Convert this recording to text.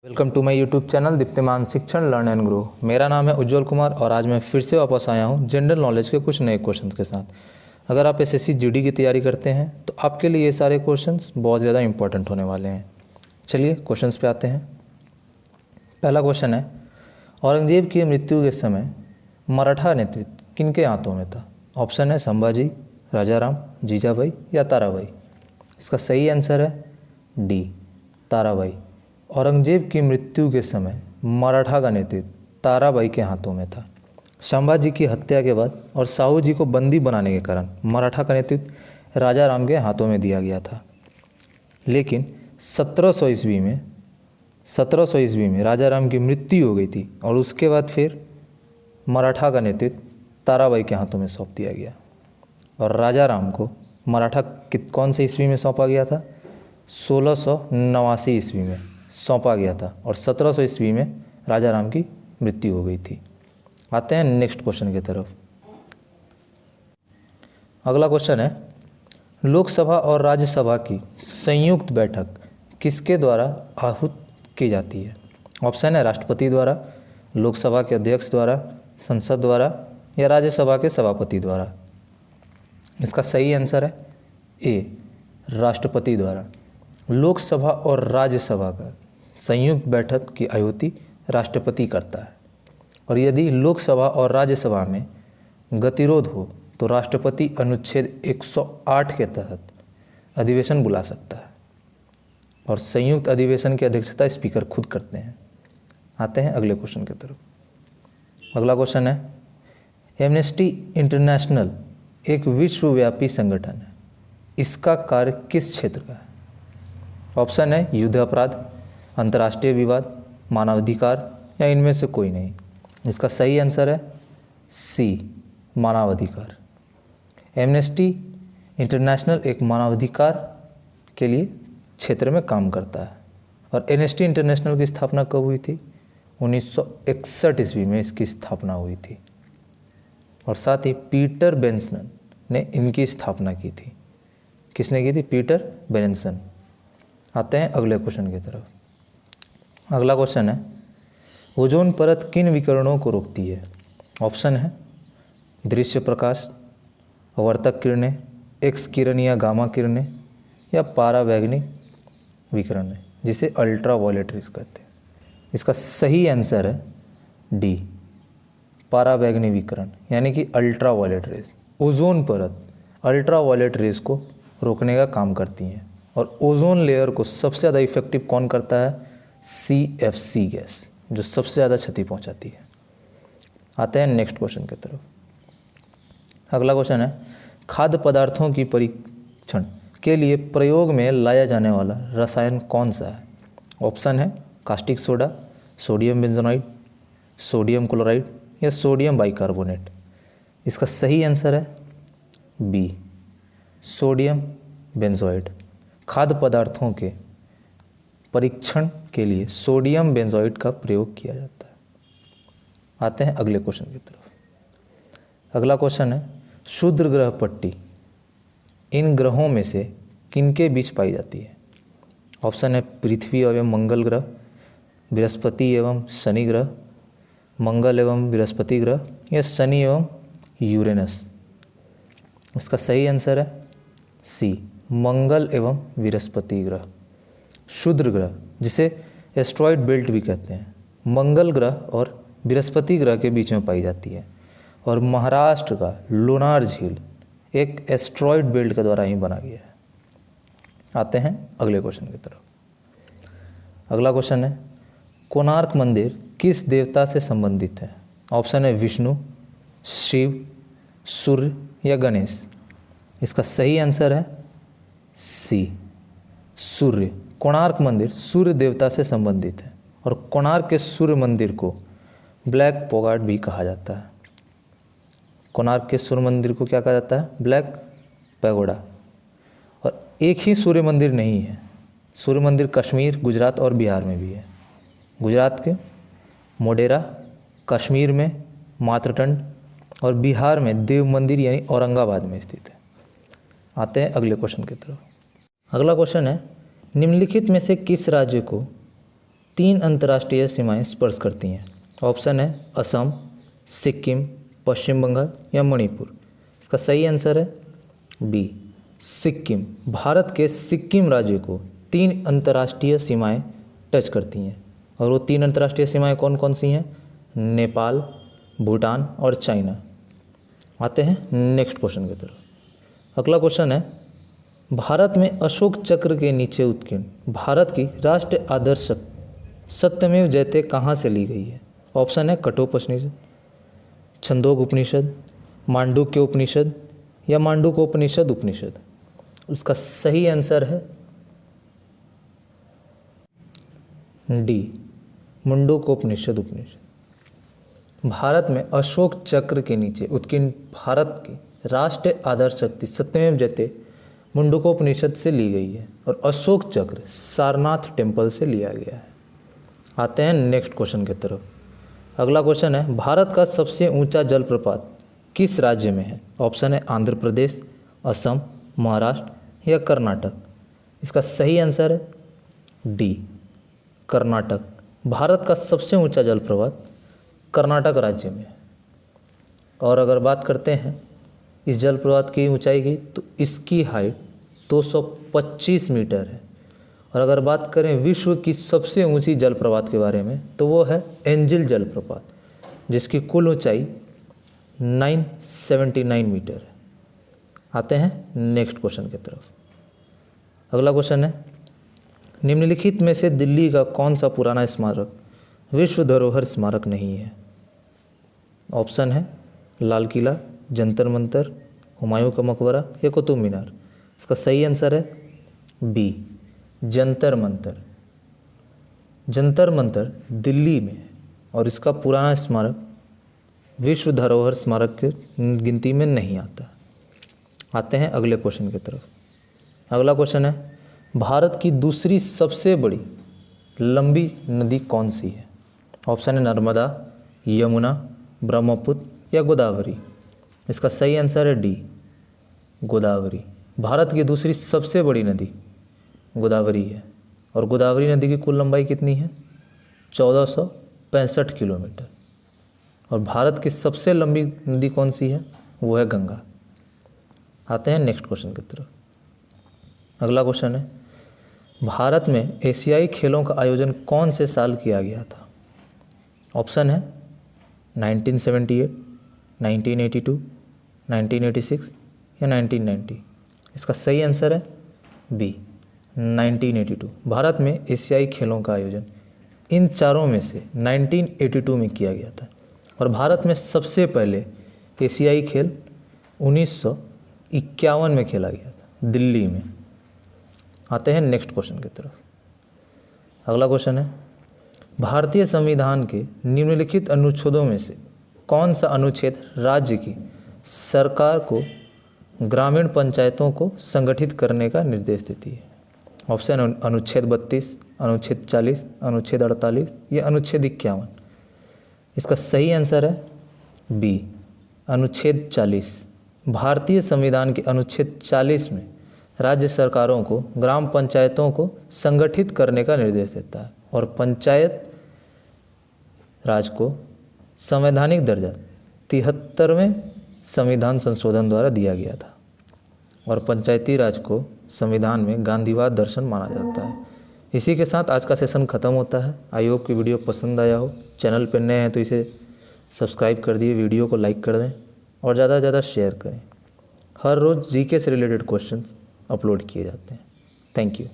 Welcome to my YouTube channel Diptiman Shikshan learn and grow. मेरा नाम है उज्जवल कुमार और आज मैं फिर से वापस आया हूँ जनरल नॉलेज के कुछ नए क्वेश्चंस के साथ। अगर आप एसएससी जीडी की तैयारी करते हैं तो आपके लिए ये सारे क्वेश्चंस बहुत ज़्यादा इंपॉर्टेंट होने वाले हैं। चलिए क्वेश्चंस पे आते हैं। पहला क्वेश्चन है, औरंगजेब की मृत्यु के समय मराठा नेतृत्व किनके हाथों में था? ऑप्शन है संभाजी, राजाराम, जीजाबाई या ताराबाई। इसका सही आंसर है डी, ताराबाई। औरंगजेब की मृत्यु के समय मराठा का नेतृत्व ताराबाई के हाथों में था। संभाजी की हत्या के बाद और साहू जी को बंदी बनाने के कारण मराठा का नेतृत्व राजाराम के हाथों में दिया गया था। लेकिन 1700 ईस्वी में राजाराम की मृत्यु हो गई थी और उसके बाद फिर मराठा का नेतृत्व ताराबाई के हाथों में सौंप दिया गया। और राजाराम को मराठा कौन से ईस्वी में सौंपा गया था? 1689 ईस्वी में सौंपा गया था और 1700 ईस्वी में राजाराम की मृत्यु हो गई थी। आते हैं नेक्स्ट क्वेश्चन की तरफ। अगला क्वेश्चन है, लोकसभा और राज्यसभा की संयुक्त बैठक किसके द्वारा आहूत की जाती है? ऑप्शन है राष्ट्रपति द्वारा, लोकसभा के अध्यक्ष द्वारा, संसद द्वारा या राज्यसभा के सभापति द्वारा। इसका सही आंसर है ए, राष्ट्रपति द्वारा। लोकसभा और राज्यसभा का संयुक्त बैठक की आहुति राष्ट्रपति करता है और यदि लोकसभा और राज्यसभा में गतिरोध हो तो राष्ट्रपति अनुच्छेद 108 के तहत अधिवेशन बुला सकता है और संयुक्त अधिवेशन की अध्यक्षता स्पीकर खुद करते हैं। आते हैं अगले क्वेश्चन की तरफ। अगला क्वेश्चन है, एमनेस्टी इंटरनेशनल एक विश्वव्यापी संगठन है, इसका कार्य किस क्षेत्र का है? ऑप्शन है युद्ध अपराध, अंतर्राष्ट्रीय विवाद, मानवाधिकार या इनमें से कोई नहीं। इसका सही आंसर है सी, मानवाधिकार। एमनेस्टी इंटरनेशनल एक मानवाधिकार के लिए क्षेत्र में काम करता है और एमनेस्टी इंटरनेशनल की स्थापना कब हुई थी? 1961 ईस्वी में इसकी स्थापना हुई थी और साथ ही पीटर बेंसन ने इनकी स्थापना की थी। किसने की थी? Peter Benson. आते हैं अगले क्वेश्चन की तरफ। अगला क्वेश्चन है, ओजोन परत किन विकिरणों को रोकती है? ऑप्शन है दृश्य प्रकाश, अवर्तक किरणें, एक्स किरण या गामा किरणें या पारावैंगनी विकिरण, जिसे अल्ट्रावायलेट रेज कहते हैं। इसका सही आंसर है डी, पारावैंगनी विकिरण यानी कि अल्ट्रावायलेट रेज। ओजोन परत अल्ट्रावायलेट रेज को रोकने का काम करती हैं और ओजोन लेयर को सबसे ज़्यादा इफेक्टिव कौन करता है? CFC गैस, जो सबसे ज़्यादा क्षति पहुंचाती है। आते हैं नेक्स्ट क्वेश्चन की तरफ। अगला क्वेश्चन है, खाद्य पदार्थों की परीक्षण के लिए प्रयोग में लाया जाने वाला रसायन कौन सा है? ऑप्शन है caustic soda, sodium benzoate, sodium chloride या सोडियम बाइकार्बोनेट। इसका सही आंसर है बी, सोडियम बेंजोइड। खाद्य पदार्थों के परीक्षण के लिए सोडियम बेंजोइड का प्रयोग किया जाता है। आते हैं अगले क्वेश्चन की तरफ। अगला क्वेश्चन है, क्षुद्र ग्रह पट्टी इन ग्रहों में से किनके बीच पाई जाती है? ऑप्शन है पृथ्वी एवं मंगल ग्रह, बृहस्पति एवं शनि ग्रह, मंगल एवं बृहस्पति ग्रह या शनि एवं यूरेनस। इसका सही आंसर है सी, मंगल एवं बृहस्पति ग्रह। क्षुद्र ग्रह जिसे एस्ट्रॉयड बेल्ट भी कहते हैं, मंगल ग्रह और बृहस्पति ग्रह के बीच में पाई जाती है और महाराष्ट्र का लोनार झील एक एस्ट्रॉयड बेल्ट के द्वारा ही बना गया है। आते हैं अगले क्वेश्चन की तरफ। अगला क्वेश्चन है, कोणार्क मंदिर किस देवता से संबंधित है? ऑप्शन है विष्णु, शिव, सूर्य या गणेश। इसका सही आंसर है सी, सूर्य। कोणार्क मंदिर सूर्य देवता से संबंधित है और कोणार्क के सूर्य मंदिर को ब्लैक पोगाट भी कहा जाता है। कोणार्क के सूर्य मंदिर को क्या कहा जाता है? Black pagoda. और एक ही सूर्य मंदिर नहीं है, सूर्य मंदिर कश्मीर, गुजरात और बिहार में भी है। गुजरात के मोढेरा, कश्मीर में मातृटंड और बिहार में देव मंदिर यानी औरंगाबाद में स्थित है। आते हैं अगले क्वेश्चन की तरफ। अगला क्वेश्चन है, निम्नलिखित में से किस राज्य को 3 अंतर्राष्ट्रीय सीमाएं स्पर्श करती हैं? ऑप्शन है असम, सिक्किम, पश्चिम बंगाल या मणिपुर। इसका सही आंसर है बी, सिक्किम। भारत के सिक्किम राज्य को 3 अंतर्राष्ट्रीय सीमाएं टच करती हैं, और वो 3 अंतर्राष्ट्रीय सीमाएं कौन कौन सी हैं? नेपाल, भूटान और चाइना। आते हैं नेक्स्ट क्वेश्चन की तरफ। अगला क्वेश्चन है, भारत में अशोक चक्र के नीचे उत्कीर्ण भारत की राष्ट्रीय आदर्श सत्यमेव जयते कहाँ से ली गई है? ऑप्शन है कठोपनिषद, छंदोग उपनिषद, मांडुक्य उपनिषद या मांडुकोपनिषद उपनिषद। उसका सही आंसर है डी, मुंडकोपनिषद उपनिषद। भारत में अशोक चक्र के नीचे उत्कीर्ण भारत की राष्ट्रीय आदर्श शक्ति सत्यमेव जयते मुंडकोपनिषद से ली गई है, और अशोक चक्र सारनाथ टेम्पल से लिया गया है। आते हैं नेक्स्ट क्वेश्चन की तरफ। अगला क्वेश्चन है, भारत का सबसे ऊंचा जलप्रपात किस राज्य में है? ऑप्शन है आंध्र प्रदेश, असम, महाराष्ट्र या कर्नाटक। इसका सही आंसर है डी, कर्नाटक। भारत का सबसे ऊंचा जलप्रपात कर्नाटक राज्य में है। और अगर बात करते हैं इस जलप्रपात की ऊंचाई की, तो इसकी हाइट 225 मीटर है। और अगर बात करें विश्व की सबसे ऊंची जलप्रपात के बारे में, तो वो है एंजिल जलप्रपात, जिसकी कुल ऊंचाई 979 मीटर है। आते हैं नेक्स्ट क्वेश्चन की तरफ। अगला क्वेश्चन है, निम्नलिखित में से दिल्ली का कौन सा पुराना स्मारक विश्व धरोहर स्मारक नहीं है? ऑप्शन है लाल किला, जंतर मंतर, हुमायूं का मकबरा या कुतुब मीनार। इसका सही आंसर है बी, जंतर मंतर। जंतर मंतर दिल्ली में है, और इसका पुराना स्मारक विश्व धरोहर स्मारक के गिनती में नहीं आता। आते हैं अगले क्वेश्चन की तरफ। अगला क्वेश्चन है, भारत की दूसरी सबसे बड़ी लंबी नदी कौन सी है? ऑप्शन है नर्मदा, यमुना, ब्रह्मपुत्र या गोदावरी। इसका सही आंसर है डी, गोदावरी। भारत की दूसरी सबसे बड़ी नदी गोदावरी है, और गोदावरी नदी की कुल लंबाई कितनी है? 1465 किलोमीटर। और भारत की सबसे लंबी नदी कौन सी है? वो है गंगा। आते हैं नेक्स्ट क्वेश्चन की तरफ। अगला क्वेश्चन है, भारत में एशियाई खेलों का आयोजन कौन से साल किया गया था? ऑप्शन है 1978, 1982, 1986 या 1990। इसका सही आंसर है बी, 1982। भारत में एशियाई खेलों का आयोजन इन चारों में से 1982 में किया गया था, और भारत में सबसे पहले एशियाई खेल 1951 में खेला गया था, दिल्ली में। आते हैं नेक्स्ट क्वेश्चन की तरफ। अगला क्वेश्चन है, भारतीय संविधान के निम्नलिखित अनुच्छेदों में से कौन सा अनुच्छेद राज्य की सरकार को ग्रामीण पंचायतों को संगठित करने का निर्देश देती है? ऑप्शन अनुच्छेद 32, अनुच्छेद 40, अनुच्छेद 48 या अनुच्छेद 51। इसका सही आंसर है बी, अनुच्छेद 40। भारतीय संविधान के अनुच्छेद 40 में राज्य सरकारों को ग्राम पंचायतों को संगठित करने का निर्देश देता है, और पंचायत राज को संवैधानिक दर्जा 73वें संविधान संशोधन द्वारा दिया गया था, और पंचायती राज को संविधान में गांधीवाद दर्शन माना जाता है। इसी के साथ आज का सेशन ख़त्म होता है। आई होप कि वीडियो पसंद आया हो। चैनल पर नए हैं तो इसे सब्सक्राइब कर दिए, वीडियो को लाइक कर दें और ज़्यादा से ज़्यादा शेयर करें। हर रोज़ जीके से रिलेटेड क्वेश्चंस अपलोड किए जाते हैं। Thank you.